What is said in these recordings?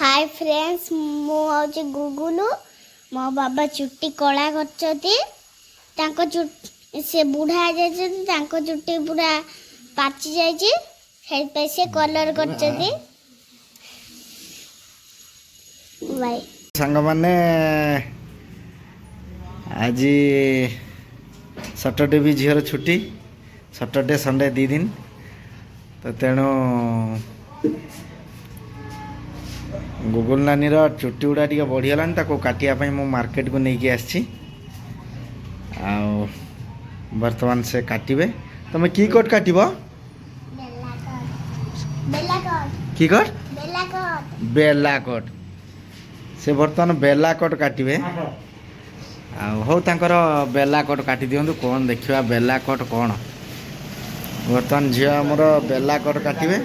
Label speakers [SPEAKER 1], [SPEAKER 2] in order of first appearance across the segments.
[SPEAKER 1] Hi friends मु आउचे गुगुलु मो बाबा चुट्टी कला करछती तांको से बुढ़ा जायछन तांको चुट्टी पूरा पाची जायछि हे पे से कलर करछती भाई
[SPEAKER 2] संग माने आज सैटरडे भी झीर छुट्टी सैटरडे संडे दी दिन तो तेणु गुगुल नानी चुट्टी गुड़ा टे बढ़ीगलानी काटापी मु मार्केट को लेकिन आसी बर्तमान से काटे तुम की कट काट की कट बेला कट से बर्तमान बेला कट काटे हो तांकर बेला कट काटी दिंतु कौन देखा बेला कट कौन बर्तमान झील आमर बेला कट काटे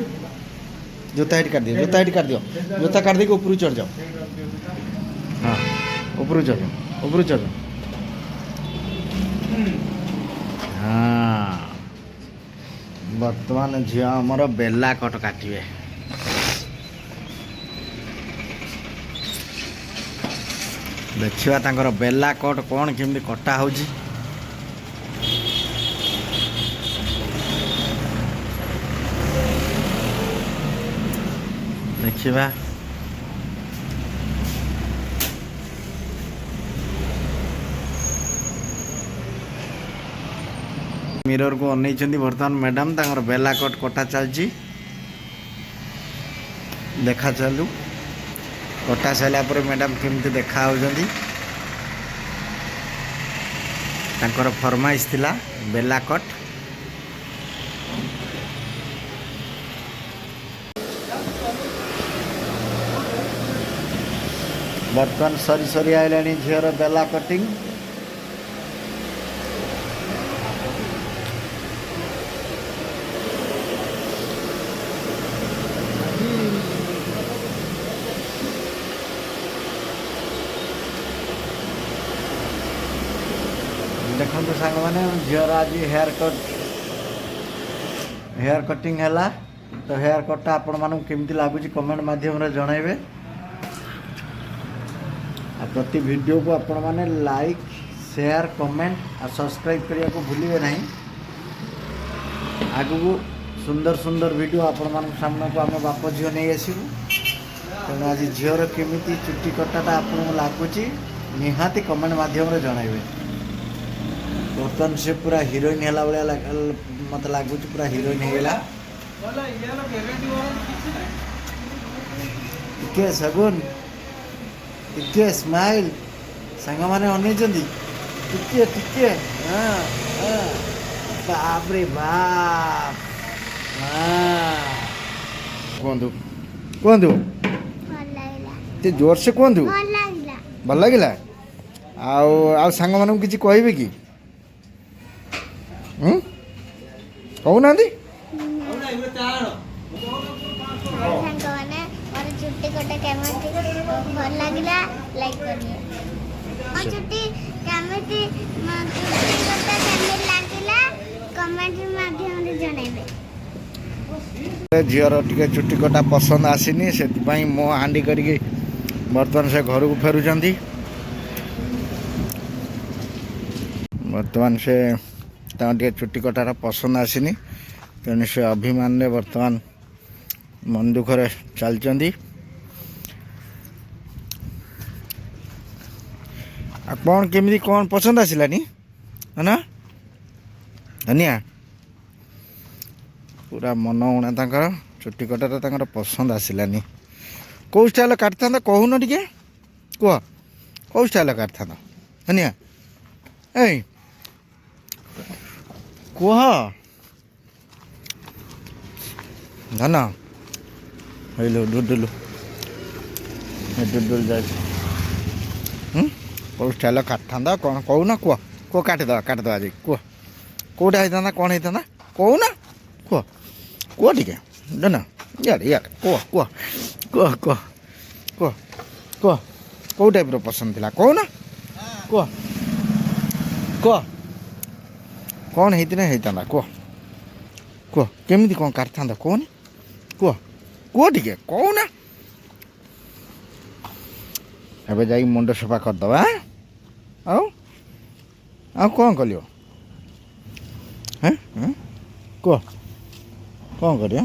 [SPEAKER 2] जोता हिट काट दियो जोता हिट काट दियो जोता काट दे ऊपर चढ़ जाओ हाँ ऊपर चढ़ जाओ ऊपर चढ़ जाओ हाँ बर्तमान झील आमर बेला कट काटे देखा तांकर बेला कट कौन केमती कटा हो देखा मिरर को अनई बर्तमान मैडम तांकर बेला कट कटा चलती देखा चलू कटा सारा पर मैडम केमती देखा तांकर फरमाइश थिला बेला कट बर्तमान सरी सरी आइलानी झीर बेला कटिंग देखो सांग मैंने झीर आज हेयर कटिंग है तो हेयर कटा आपण मानू केमती लगुच कमेंट माध्यम जनइबे प्रति वीडियो को आपण माने लाइक शेयर कमेंट और सब्सक्राइब करने को भूलिए नहीं आगु को सुंदर सुंदर वीडियो आपण मान सामने को आम बाप झील नहीं आसबू तेणु आज झीर केमी चुट्टी कटाटा आपको लगुच निहाती कमेंट माध्यम जनइबे बर्तमान से पूरा हिरोइन है मत लगुच पूरा हिरोइन होगा टिके सगुन टिके स्माइल सांग मैंने अनई टिके टिके बाप रे बाप कहतु कहतु जोर से कहतु भल लगे आ सांग मान कि कहे कि कहना
[SPEAKER 1] चुट्टी कटा केमती भल लगिला लाइक करिए और चुट्टी केमती चुट्टी कटा केमती लागिला कमेंट माध्यम रे जणाइबे
[SPEAKER 2] झीर टिके चुट्टी कटा पसंद आसीनी से मो हांडी करके बर्तमान से घर को फेरुचंती बर्तमान से टे चुट्टी कटार पसंद आसीनी तेणु से अभिमान रे बर्तमान मन दुखरे चलती कौन केमी कौन पसंद आसलानी है ना धनिया पूरा मन उणा तांकर चुट्टी कटार तांकर पसंद आसलानी कौ स्टाइल काटता कहून टे कह कौ स्टाइल काटता धनिया ए कह धन हेलो डुडुलु डुडुल जा कौ स्टाइल काटता कौन कहूना कह कौ काटिद आज कह कौटा होता कौन होता कहूना कह कह टे डन यार यार कह कह कह कह कह कह कौ टाइप पसंद थी कहूना कह कह कौन होता कह कह केमी कौन काटता कहनी कह कह टे कहूना ଏବେ ଯାଇକି ମୁଣ୍ଡ ସଫା କରିଦେବା। ଆଉ ଆଉ କ'ଣ କରିବ? ହେଁ କୁହ କ'ଣ କରିବା?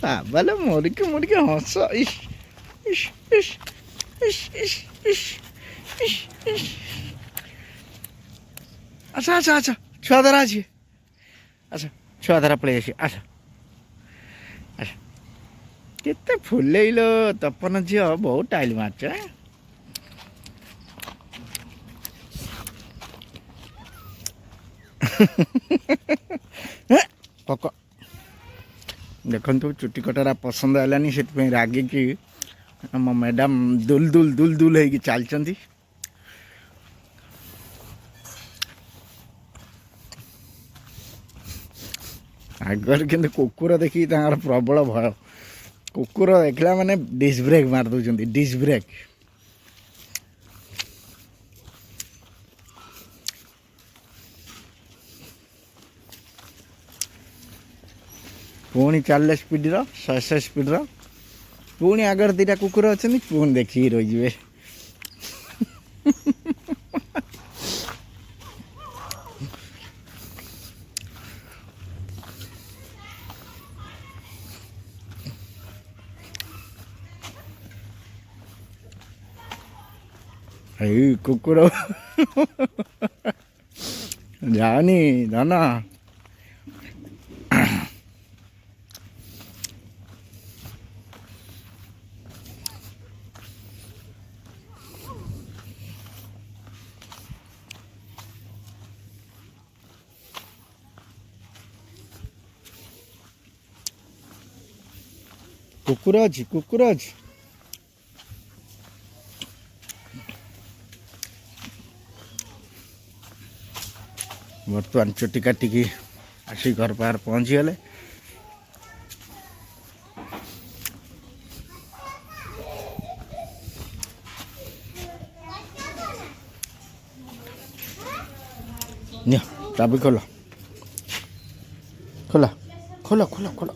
[SPEAKER 2] ବାବାଲେ ମୋରିକି ହସ। ଇସ୍ ଇସ୍ ଇସ୍ ଇସ୍ ଇସ୍ ଇସ୍ ଇସ୍ ଇସ୍। ଆଚ୍ଛା ଆଚ୍ଛା ଆଚ୍ଛା ଛୁଆ ଧରା ଅଛି। ଆଚ୍ଛା ଛୁଆ ଧରା ପଳେଇ ଆସି। ଆଚ୍ଛା ଆଚ୍ଛା କେତେ ଫୁଲେଇଲ ତପନ ଝିଅ, ବହୁତ ଟାଇଲ ମାରୁଛ। କକ ଦେଖନ୍ତୁ ଚୁଟି କଟାରା ପସନ୍ଦ ହେଲାନି, ସେଥିପାଇଁ ରାଗିକି ଆମ ମ୍ୟାଡ଼ାମ୍ ଦୁଲ ଦୁଲ ଦୁଲ ଦୁଲ ହେଇକି ଚାଲିଛନ୍ତି। ଆଗରେ କିନ୍ତୁ କୁକୁର ଦେଖିକି ତାଙ୍କର ପ୍ରବଳ ଭୟ। କୁକୁର ଦେଖିଲା ମାନେ ଡିସ୍ ବ୍ରେକ୍ ମାରି ଦେଉଛନ୍ତି, ଡିସ୍ ବ୍ରେକ୍। ପୁଣି ଚାଲିଲେ ସ୍ପିଡ଼ର 100 ସ୍ପିଡ଼ର। ପୁଣି ଆଗରେ ଦୁଇଟା କୁକୁର ଅଛନ୍ତି, ପୁଣି ଦେଖିକି ରହିଯିବେ। ଏଇ କୁକୁର ଯାଅନି ଧନ। କୁକୁର ଅଛି, କୁକୁର ଅଛି। ବର୍ତ୍ତମାନ ଚୁଟି କାଟିକି ଆସି ଘର ପାଖରେ ପହଞ୍ଚିଗଲେ। ନିଅ ଚାବି ଖୋଲ, ଖୋଲ ଖୋଲ ଖୋଲ ଖୋଲ,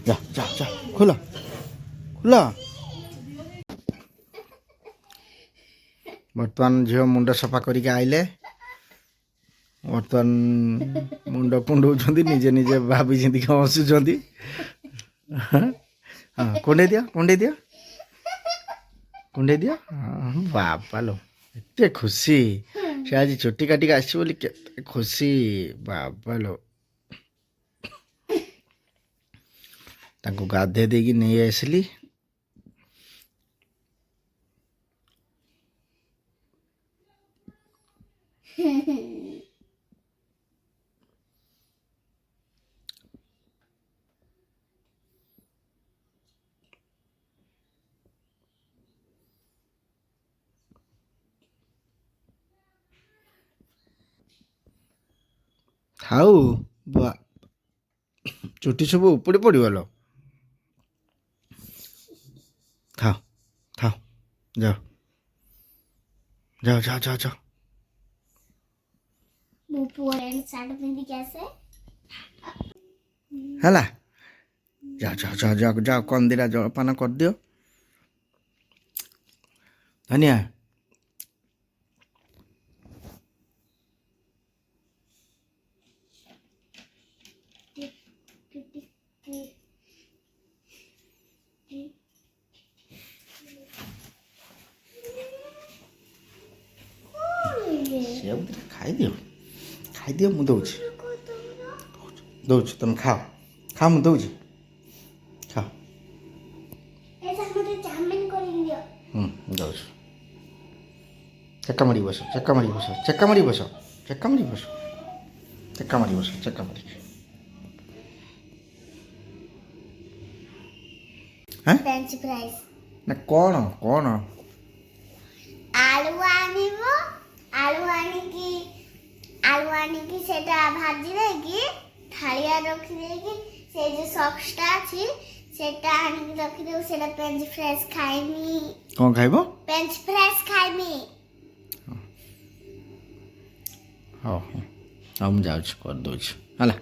[SPEAKER 2] ଯା ଯା ଯା ଖୋଲ ଖୋଲ। ବର୍ତ୍ତମାନ ଝିଅ ମୁଣ୍ଡ ସଫା କରିକି ଆଇଲେ। ବର୍ତ୍ତମାନ ମୁଣ୍ଡ କୁଣ୍ଡଉଛନ୍ତି, ନିଜେ ନିଜେ ଭାବି ଚିନ୍ତିକି ହସୁଛନ୍ତି। ହଁ କୁଣ୍ଡେଇ ଦିଅ, କୁଣ୍ଡେଇ ଦିଅ, କୁଣ୍ଡେଇ ଦିଅ। ବାପା ଲୋ ଏତେ ଖୁସି, ସେ ଆଜି ଚୁଟି କାଟିକି ଆସିଛି ବୋଲି କେତେ ଖୁସି। ବାପା ଲୋ, ତାଙ୍କୁ ଗାଧେଇ ଦେଇକି ନେଇ ଆସିଲି। ଥାଉ ଚୁଟି ସବୁ ଉପୁଡ଼ି ପଡ଼ିଗଲ। ଥାଉ ଥାଉ, ଯାଅ ଯାଅ ଯାଅ ଯାଅ ଯାଅ।
[SPEAKER 1] ମୁଁ ପୁଅର ସାର୍ଟ ପିନ୍ଧିକି ଆସେ।
[SPEAKER 2] ହେଲା ଯାଅ ଯାଅ ଯାଅ ଯାଅ ଯାଅ, କନ୍ଦିରା ଜଳପାନ କରିଦିଅ। ଧନିଆ ସେଉଟା ଖାଇଦିଅ, ଖାଇଦିଅ, ମୁଁ ଦେଉଛି ଦେଉଛି, ତମେ ଖାଅ ଖାଅ, ମୁଁ ଦେଉଛି ଖାଅ। ଦେଉଛି। ଚେକା ମାରି ବସ, ଚେକା ମାରି ବସ, ଚେକା ମାରି ବସ, ଚେକା ମାରି ବସ, ଚେକା ମାରି ବସ, ଚେକା ମାରି।
[SPEAKER 1] ଫ୍ରେଞ୍ଚ ଫ୍ରାଇଜ
[SPEAKER 2] ନା କ'ଣ କ'ଣ?
[SPEAKER 1] ଆଳୁ ଆଣିବ, ଆଳୁ ଆଣିକି ସେଟା ଭାଜି ଦେଇକି ଥାଳିଆ ରଖିଦେଇକି ସେ ଯୋଉ ସକ୍ସଟା ଅଛି ସେଟା ଆଣିକି ରଖିଦେବୁ। ସେଟା ଫ୍ରେଞ୍ଚ ଫ୍ରାଇଜ ଖାଇମି।
[SPEAKER 2] କ'ଣ ଖାଇବ?
[SPEAKER 1] ଫ୍ରେଞ୍ଚ ଫ୍ରାଇଜ ଖାଇମି।
[SPEAKER 2] ହଉ ହଉ ହଉ ମୁଁ ଯାଉଛି କରିଦେଉଛି ହେଲା।